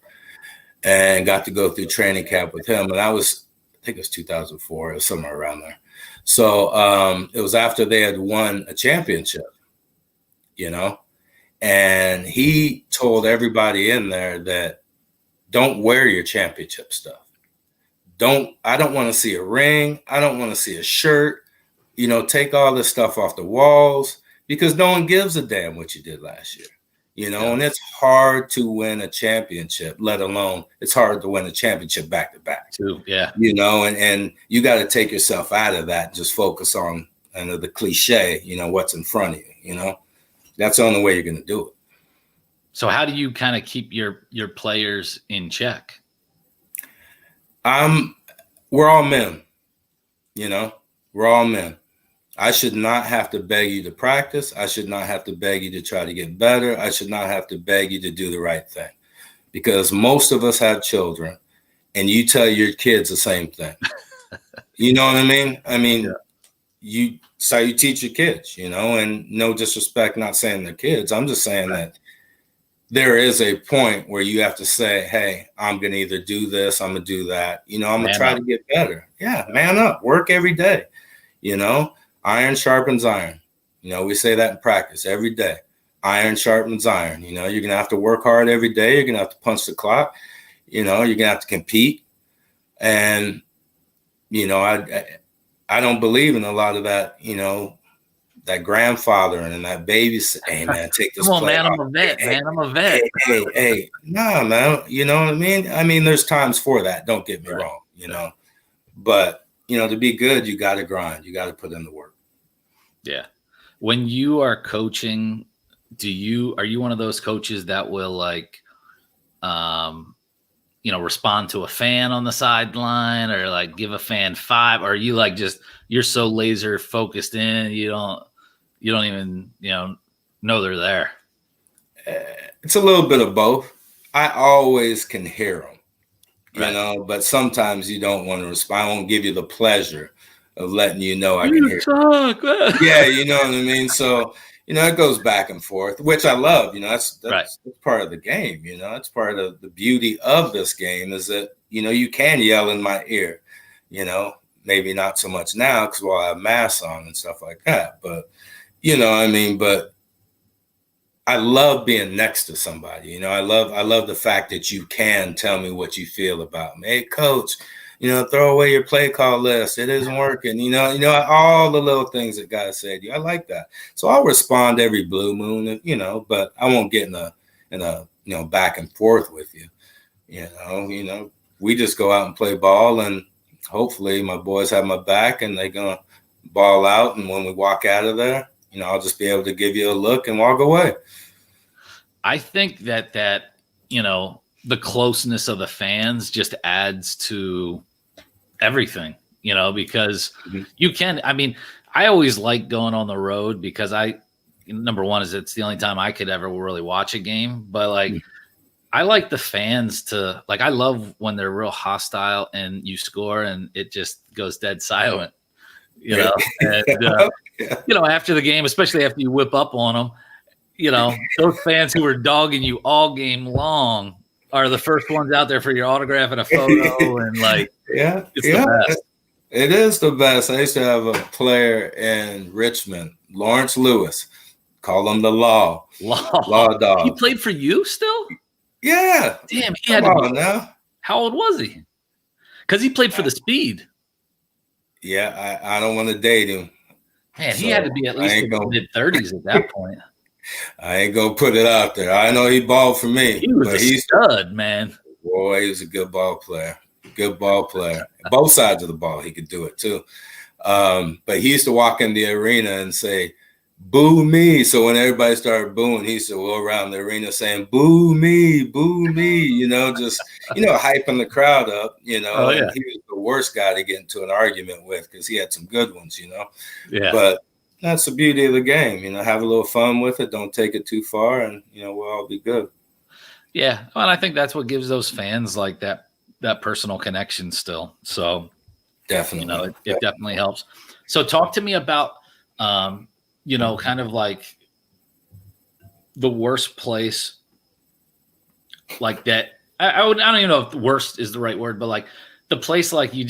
and got to go through training camp with him. And I think it was 2004, it was somewhere around there. So it was after they had won a championship, you know, and he told everybody in there that don't wear your championship stuff. I don't want to see a ring. I don't want to see a shirt, you know, take all this stuff off the walls. Because no one gives a damn what you did last year, you know, and it's hard to win a championship, let alone it's hard to win a championship back to back. Too, yeah. You know, and you got to take yourself out of that and just focus on the cliche, you know, what's in front of you, you know, that's the only way you're going to do it. So how do you kind of keep your players in check? We're all men, you know, we're all men. I should not have to beg you to practice. I should not have to beg you to try to get better. I should not have to beg you to do the right thing, because most of us have children, and you tell your kids the same thing. You know what I mean? I mean, you teach your kids, you know, and no disrespect, not saying they're kids. I'm just saying that there is a point where you have to say, hey, I'm going to either do this, I'm going to do that. You know, I'm going to try to get better. Yeah, man up, work every day, you know. Iron sharpens iron. You know, we say that in practice every day. Iron sharpens iron. You know, you're going to have to work hard every day. You're going to have to punch the clock. You know, you're going to have to compete. And, you know, I don't believe in a lot of that, you know, that grandfather and that babysit. Hey, man, take this. Come on, man, I'm a vet, man. I'm a vet. Hey. Nah, man. You know what I mean? I mean, there's times for that. Don't get me wrong, you know. But, you know, to be good, you got to grind. You got to put in the work. Yeah. When you are coaching, are you one of those coaches that will like, you know, respond to a fan on the sideline or like give a fan 5? Or are you like you're so laser focused in, you don't even, you know they're there? It's a little bit of both. I always can hear them, you know, but sometimes you don't want to respond. I won't give you the pleasure of letting you know I can hear you. Yeah, you know what I mean? So, you know, it goes back and forth, which I love. You know, that's part of the game. You know, it's part of the beauty of this game is that, you know, you can yell in my ear, you know, maybe not so much now because we'll have masks on and stuff like that. But, you know, I mean, but I love being next to somebody. You know, I love the fact that you can tell me what you feel about me. Hey, coach, you know, throw away your play call list. It isn't working. You know, all the little things that guys say to you. I like that. So I'll respond every blue moon, you know, but I won't get in a you know, back and forth with you. You know, we just go out and play ball, and hopefully my boys have my back and they're going to ball out. And when we walk out of there, you know, I'll just be able to give you a look and walk away. I think that, you know, the closeness of the fans just adds to everything, because you can, I mean, I always like going on the road because number one is it's the only time I could ever really watch a game, but like, I like the fans to I love when they're real hostile and you score and it just goes dead silent, and, after the game, especially after you whip up on them, those fans who were dogging you all game long are the first ones out there for your autograph and a photo. And it's the best. It is the best. I used to have a player in Richmond, Lawrence Lewis, call him the Law Dog. He played for you still? Yeah. Damn, he had to be now. How old was he? Because he played for the Speed. Yeah, I don't want to date him. Man, he had to be at least in the mid-30s at that point. I ain't gonna put it out there. I know he balled for me. He was a stud, man. Boy, he was a good ball player. Good ball player. Both sides of the ball, he could do it too. But he used to walk in the arena and say, "Boo me." So when everybody started booing, he used to go around the arena saying, "Boo me, boo me," just, hyping the crowd up, Oh, yeah. And he was the worst guy to get into an argument with because he had some good ones, Yeah. But that's the beauty of the game, have a little fun with it. Don't take it too far and, we'll all be good. Yeah. Well, and I think that's what gives those fans like that personal connection still. So definitely, it definitely helps. So talk to me about, kind of like the worst place like that. I don't even know if worst is the right word, but like the place like you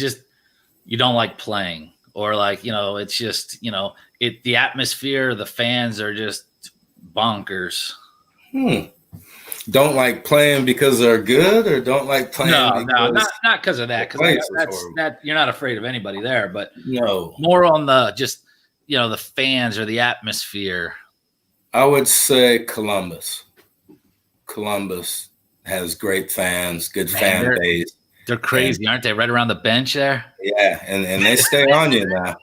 don't like playing, or like, it's just, the atmosphere, the fans are just bonkers. Don't like playing because they're good, or don't like playing? No, not because of that. Because that you're not afraid of anybody there, but no, more on the just, the fans or the atmosphere. I would say Columbus. Columbus has great fans, good fan base. They're crazy, aren't they? Right around the bench there. Yeah, and they stay on you now.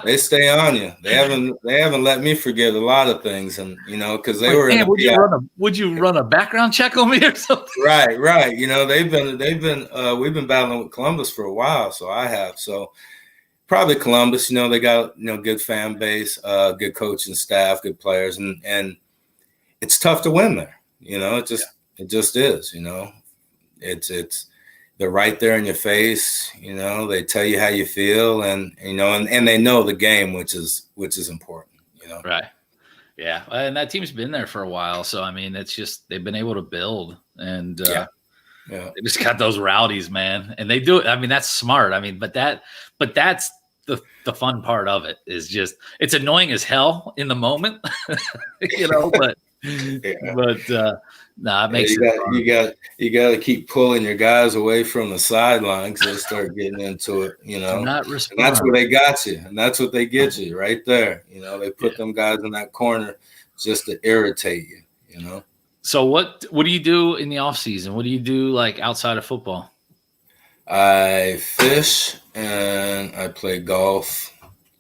They stay on you. They haven't let me forget a lot of things, and because they were. Man, would you run a background check on me or something? Right. We've been battling with Columbus for a while, so I have. So probably Columbus. They got good fan base, good coaching staff, good players, and it's tough to win there. It just is. It's. They're right there in your face, they tell you how you feel, and they know the game, which is important, Right. Yeah. And that team's been there for a while. So, I mean, it's just, they've been able to build, and they just got those Rowdies, man. And they do it. I mean, that's smart. I mean, but that's the fun part of it is just, it's annoying as hell in the moment, but no, it makes it. You got to keep pulling your guys away from the sideline because they start getting into it. And that's where they got you, and that's what they get you right there. They put them guys in that corner just to irritate you. So what do you do in the off season? What do you do like outside of football? I fish and I play golf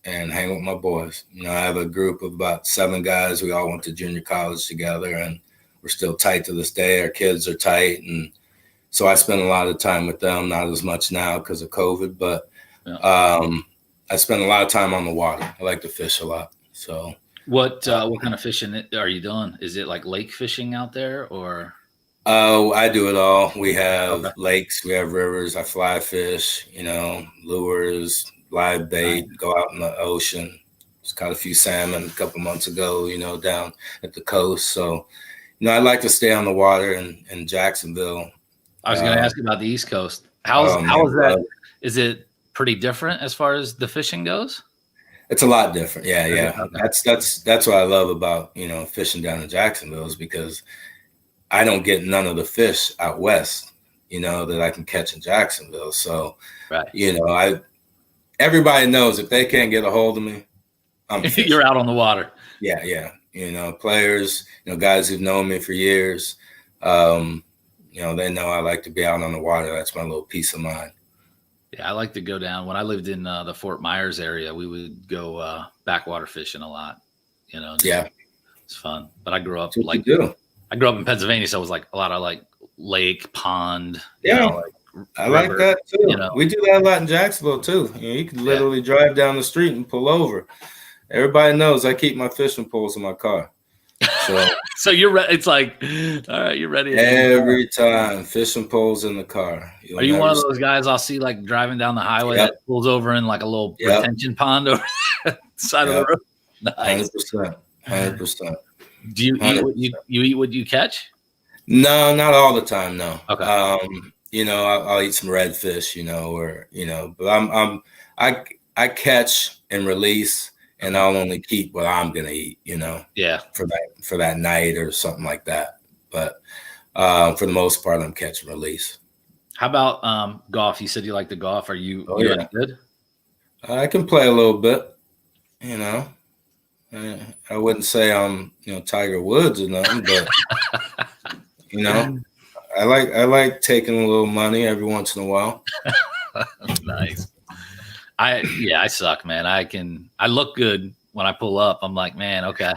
and hang with my boys. I have a group of about 7 guys. We all went to junior college together, and we're still tight to this day. Our kids are tight, and so I spend a lot of time with them. Not as much now because of COVID, but I spend a lot of time on the water. I like to fish a lot. So what kind of fishing are you doing? Is it like lake fishing out there, or? Oh, I do it all. We have lakes, we have rivers. I fly fish, lures, live bait, go out in the ocean. Just caught a few salmon a couple months ago, down at the coast. So, I like to stay on the water in Jacksonville. I was going to ask you about the East Coast. How is that? Is it pretty different as far as the fishing goes? It's a lot different. Yeah. Okay. That's what I love about, fishing down in Jacksonville, is because I don't get none of the fish out west, that I can catch in Jacksonville. So, right. Everybody knows if they can't get a hold of me, I'm fishing. You're out on the water. Yeah. Players, guys who've known me for years, they know I like to be out on the water. That's my little peace of mind. Yeah, I like to go down. When I lived in the Fort Myers area, we would go backwater fishing a lot. Yeah, it's fun. But I grew up I grew up in Pennsylvania, so it was like a lot of like lake, pond. Yeah. I like river, that too. you know. We do that a lot in Jacksonville too. You can literally drive down the street and pull over. Everybody knows I keep my fishing poles in my car. So, so you're ready. It's like, all right, you're ready. Every time, fishing poles in the car. Are you one of those guys I'll see like driving down the highway that pulls over in like a little retention pond over the side of the road? Nice. 100%. Do you eat what you catch? No, not all the time. No. Okay. I'll eat some redfish, but I catch and release, and I'll only keep what I'm gonna eat, for that night or something like that. But for the most part, I'm catch and release. How about golf? You said you like to golf. Are you good? I can play a little bit. I wouldn't say I'm Tiger Woods or nothing, but I like taking a little money every once in a while. Nice. I suck, man. I look good when I pull up. I'm like, man, okay.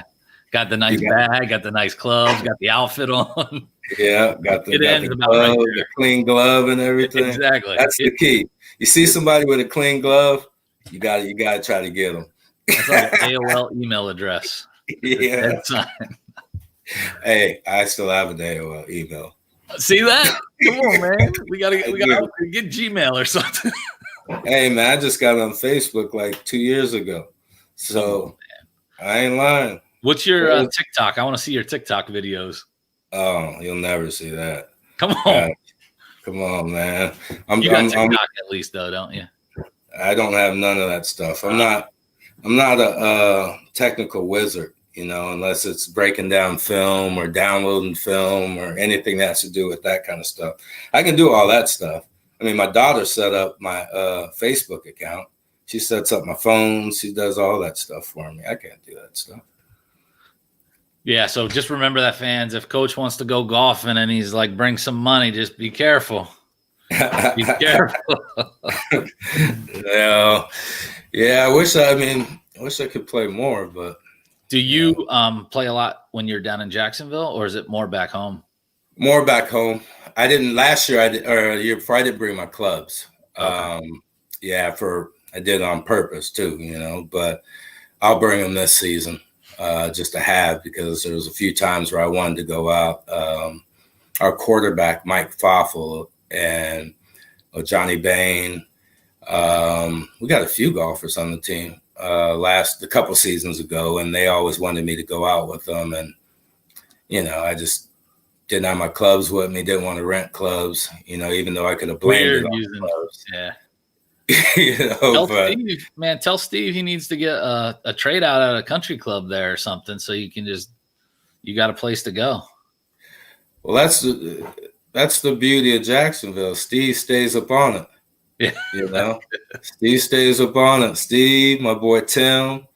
Got the nice bag, got the nice clubs, got the outfit on. Yeah, got the glove, the clean glove and everything. Exactly. That's the key. You see somebody with a clean glove, you gotta try to get them. That's like an AOL email address. Yeah. Hey, I still have an AOL email. See that? Come on, man. We gotta get Gmail or something. Hey, man, I just got on Facebook like 2 years ago, so I ain't lying. What's your TikTok? I want to see your TikTok videos. Oh, you'll never see that. Come on. Come on, man. You got TikTok at least, though, don't you? I don't have none of that stuff. I'm not a technical wizard, unless it's breaking down film or downloading film or anything that has to do with that kind of stuff. I can do all that stuff. I mean, my daughter set up my Facebook account. She sets up my phone. She does all that stuff for me. I can't do that stuff. Yeah, so just remember that, fans. If Coach wants to go golfing and he's like, bring some money, just be careful. Be careful. Yeah. I wish I could play more, but. Do you play a lot when you're down in Jacksonville, or is it more back home? More back home. I didn't last year. Or a year before. I didn't bring my clubs. Okay. I did it on purpose too, but I'll bring them this season just to have, because there was a few times where I wanted to go out. Our quarterback, Mike Foffel, and Johnny Bain. We got a few golfers on the team a couple seasons ago, and they always wanted me to go out with them. And, I just didn't have my clubs with me, didn't want to rent clubs, even though I could have blamed it on clubs. Yeah. Tell Steve he needs to get a trade out at a country club there or something, so you got a place to go. Well, that's the beauty of Jacksonville. Steve stays up on it. Yeah. Steve stays up on it. Steve, my boy Tim,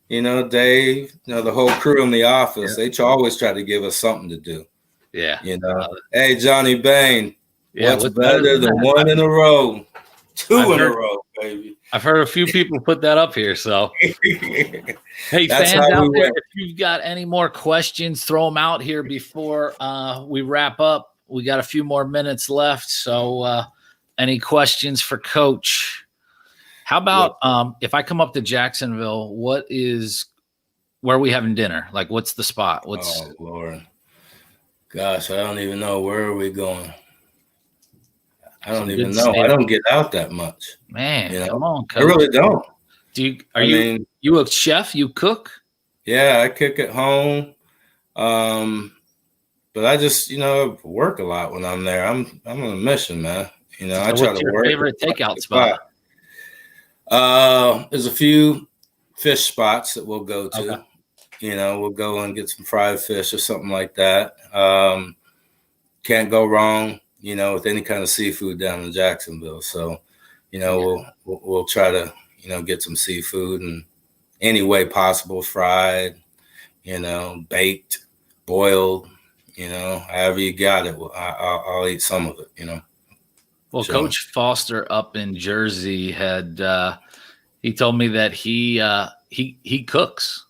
Dave, the whole crew in the office, they always try to give us something to do. Yeah. Hey, Johnny Bain, what's better than one in a row? Two in a row, baby. I've heard a few people put that up here. So, hey, fans out there, if you've got any more questions, throw them out here before we wrap up. We got a few more minutes left. So, any questions for Coach? How about if I come up to Jacksonville, where are we having dinner? Like, what's the spot? Oh, Lord. Gosh, I don't even know. Where are we going? I don't even know. I don't get out that much. Man, come on, Coach. I really don't. Are you a chef? You cook? Yeah, I cook at home. But I just, work a lot when I'm there. I'm on a mission, man. I try to work. What's your favorite takeout spot? There's a few fish spots that we'll go to. Okay. We'll go and get some fried fish or something like that. Can't go wrong, with any kind of seafood down in Jacksonville. So, we'll try to, get some seafood in any way possible, fried, baked, boiled, however you got it. I'll eat some of it, Well, so. Coach Foster up in Jersey he told me that he cooks.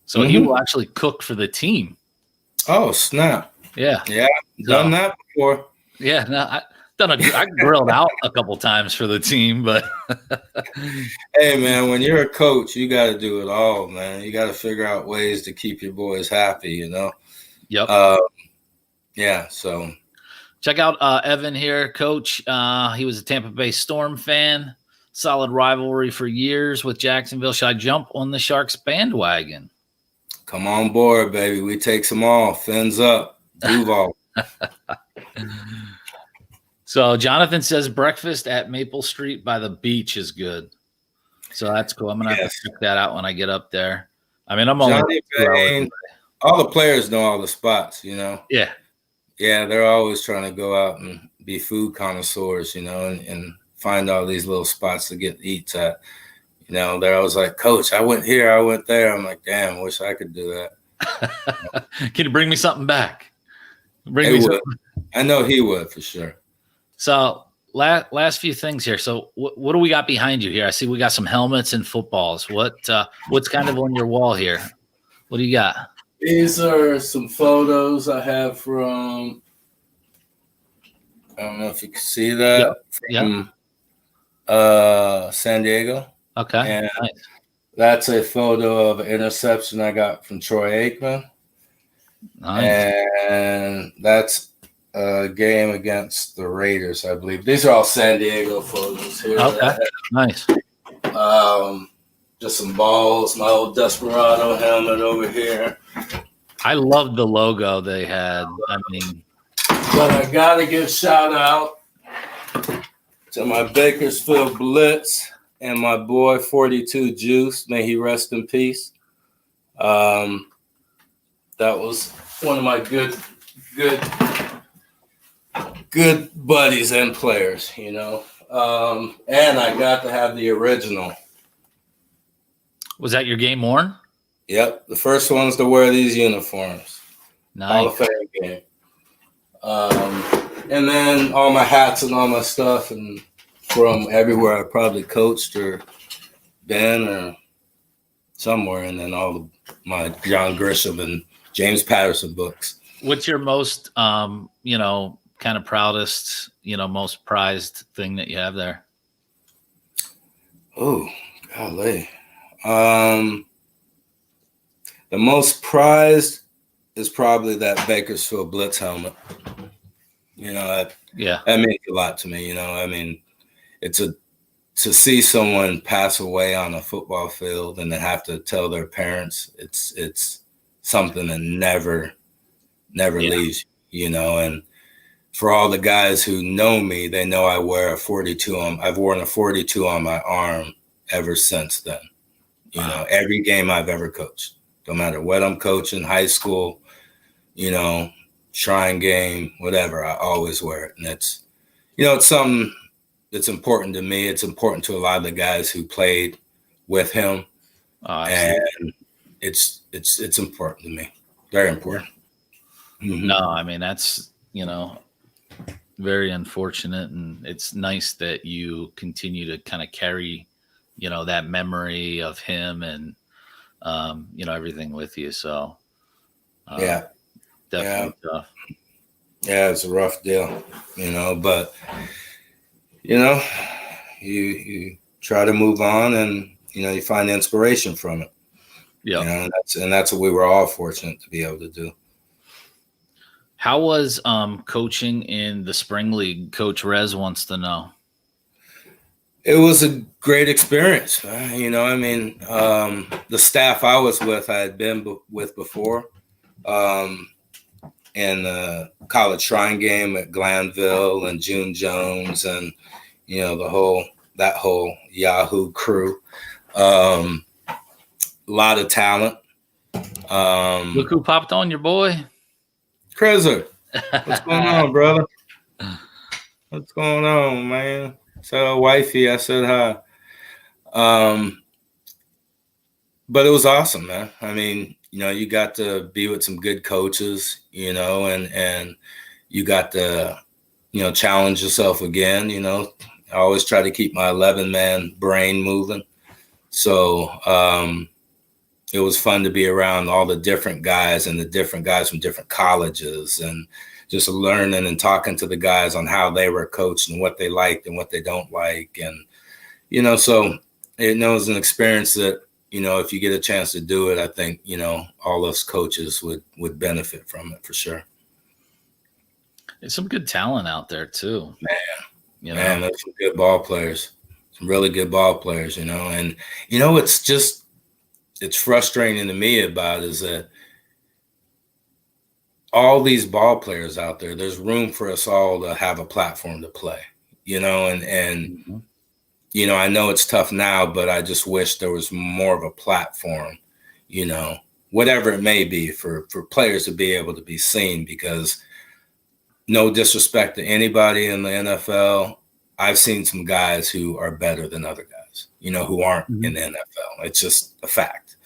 So he will actually cook for the team. Oh, snap. Yeah. Yeah. Done that before. Yeah, no, I grilled out a couple times for the team, but Hey, man, when you're a coach, you got to do it all, man. You got to figure out ways to keep your boys happy, you know? Yep. Yeah, so. Check out Evan here, Coach. He was a Tampa Bay Storm fan. Solid rivalry for years with Jacksonville. Should I jump on the Sharks bandwagon? Come on board, baby. We take them all. Fins up. Duval. So Jonathan says breakfast at Maple Street by the beach is good. So that's cool. I'm going to have to check that out when I get up there. I mean, I'm only 2 hours away. All the players know all the spots, you know? Yeah. Yeah, they're always trying to go out and be food connoisseurs, you know, and find all these little spots to get eats at. You know, they're always like, Coach, I went here, I went there. I'm like, damn, I wish I could do that. Can you bring me something back? I know he would for sure. So last few things here. So what do we got behind you here? I see we got some helmets and footballs. What's kind of on your wall here? What do you got? These are some photos I have from, I don't know if you can see that, from San Diego. Okay. And nice. That's a photo of an interception I got from Troy Aikman. Nice. And that's a game against the Raiders, I believe. These are all San Diego photos here. Okay. Nice. Just some balls, my old Desperado helmet over here. I love the logo they had. I mean, but I got to give shout out to my Bakersfield Blitz and my boy 42 Juice. May he rest in peace. That was one of my good buddies and players, you know. And I got to have the original. Was that your game worn? Yep, the first ones to wear these uniforms. Nice. Hall of Fame game. And then all my hats and all my stuff, and from everywhere I probably coached or been or somewhere, and then all of my John Grisham and James Patterson books. What's your most, kind of proudest, most prized thing that you have there? Oh, golly. The most prized is probably that Bakersfield Blitz helmet. You know, that means a lot to me. You know, I mean, to see someone pass away on a football field and then have to tell their parents, it's something that never leaves, you know. And for all the guys who know me, they know I wear a 42 on. I've worn a 42 on my arm ever since then. You know, every game I've ever coached, no matter what I'm coaching, high school, you know, shrine game, whatever, I always wear it. And it's, you know, it's something that's important to me. It's important to a lot of the guys who played with him. And it's important to me. Very important. Mm-hmm. No, I mean, that's, very unfortunate. And it's nice that you continue to kind of carry, that memory of him and, everything with you. So, definitely tough. Yeah, it's a rough deal, but, you try to move on and, you find inspiration from it. Yeah. And that's what we were all fortunate to be able to do. How was coaching in the spring league? Coach Rez wants to know. It was a great experience. The staff I was with, I had been with before. In the college shrine game at Glanville and June Jones and, that whole Yahoo crew. A lot of talent. Look who popped on, your boy. Krezer. What's going on, brother? What's going on, man? So, wifey, I said hi. But it was awesome, man. I mean, you got to be with some good coaches, and you got to, challenge yourself again, I always try to keep my 11-man brain moving. So it was fun to be around all the different guys and the different guys from different colleges and just learning and talking to the guys on how they were coached and what they liked and what they don't like. And, so it was an experience that, if you get a chance to do it, I think, all us coaches would benefit from it for sure. There's some good talent out there too. Man, there's some good ball players, some really good ball players, and, it's frustrating to me about is that all these ball players out there, there's room for us all to have a platform to play, and I know it's tough now, but I just wish there was more of a platform, whatever it may be for players to be able to be seen, because no disrespect to anybody in the NFL, I've seen some guys who are better than other guys, who aren't in the NFL. It's just a fact,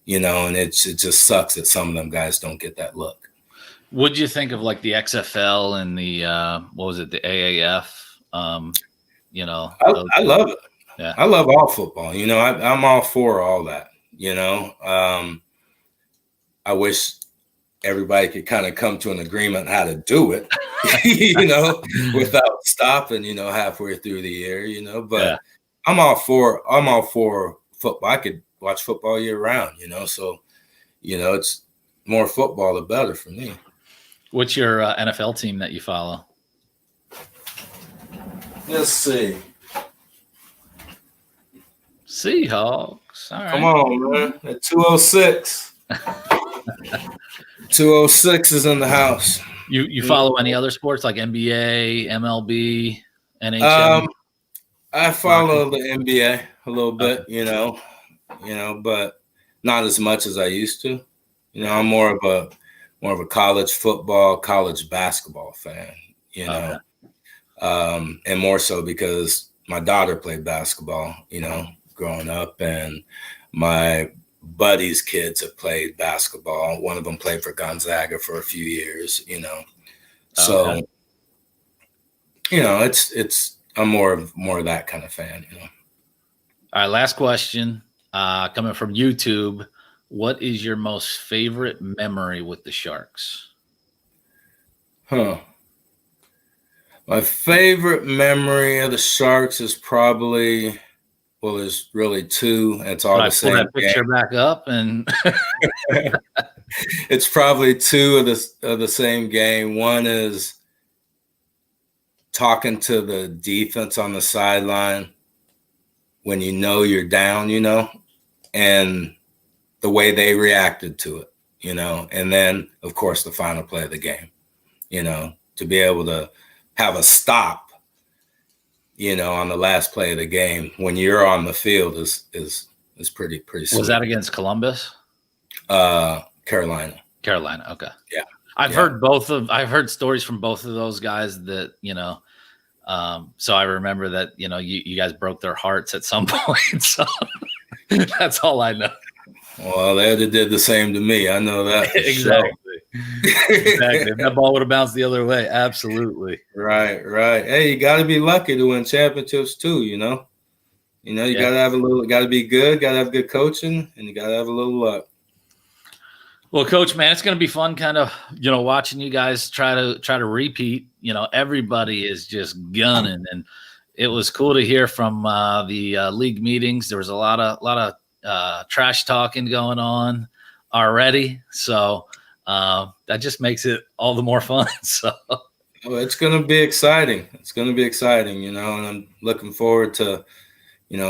and it just sucks that some of them guys don't get that look. What'd you think of like the XFL and the, the AAF? I love it. Yeah. I love all football. I'm all for all that, I wish everybody could kind of come to an agreement how to do it, without stopping, halfway through the year, but yeah. I'm all for football. I could watch football year round, so, it's more football, the better for me. What's your NFL team that you follow? Let's see. Seahawks. All right. Come on, man. At 206. 206 is in the house. You follow any other sports like NBA, MLB, NHL? I follow the NBA a little bit, but not as much as I used to. I'm more of a college football, college basketball fan, and more so because my daughter played basketball, growing up, and my buddies' kids have played basketball. One of them played for Gonzaga for a few years, So, it's I'm more of that kind of fan, All right, last question, coming from YouTube. What is your most favorite memory with the Sharks? My favorite memory of the Sharks is probably, there's really two. It's all the same. Pull that picture back up, and it's probably two of the same game. One is talking to the defense on the sideline when you're down, and the way they reacted to it, and then of course the final play of the game, to be able to have a stop, on the last play of the game when you're on the field is pretty sweet. Was that against Columbus? Carolina. Okay. Yeah. I've heard stories from both of those guys that, so I remember that, you guys broke their hearts at some point. So that's all I know. Well, they did the same to me. I know that. Exactly. Exactly. If that ball would have bounced the other way, absolutely. Right. Hey, you got to be lucky to win championships too. You got to be good. Got to have good coaching, and you got to have a little luck. Well, Coach, man, it's going to be fun, kind of, watching you guys try to repeat. Everybody is just gunning, and it was cool to hear from the league meetings. There was a lot of trash talking going on already, so that just makes it all the more fun. So, well, it's going to be exciting. And I'm looking forward to,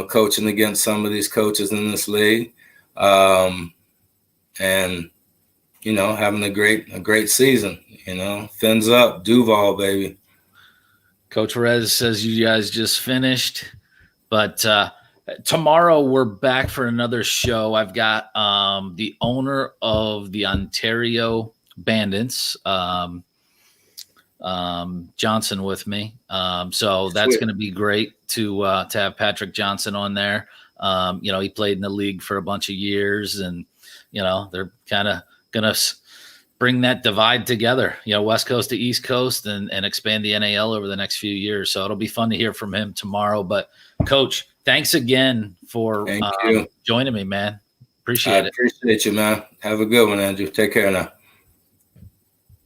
coaching against some of these coaches in this league, and having a great season. Fins up, Duval, baby. Coach Rez says you guys just finished, but tomorrow we're back for another show. I've got the owner of the Ontario Bandits, Johnson, with me. So that's going to be great to have Patrick Johnson on there. He played in the league for a bunch of years, and they're kind of going to bring that divide together, West Coast to East Coast, and expand the NAL over the next few years. So it'll be fun to hear from him tomorrow. But Coach, thanks again for joining me, man. Appreciate it. Appreciate you, man. Have a good one, Andrew. Take care now.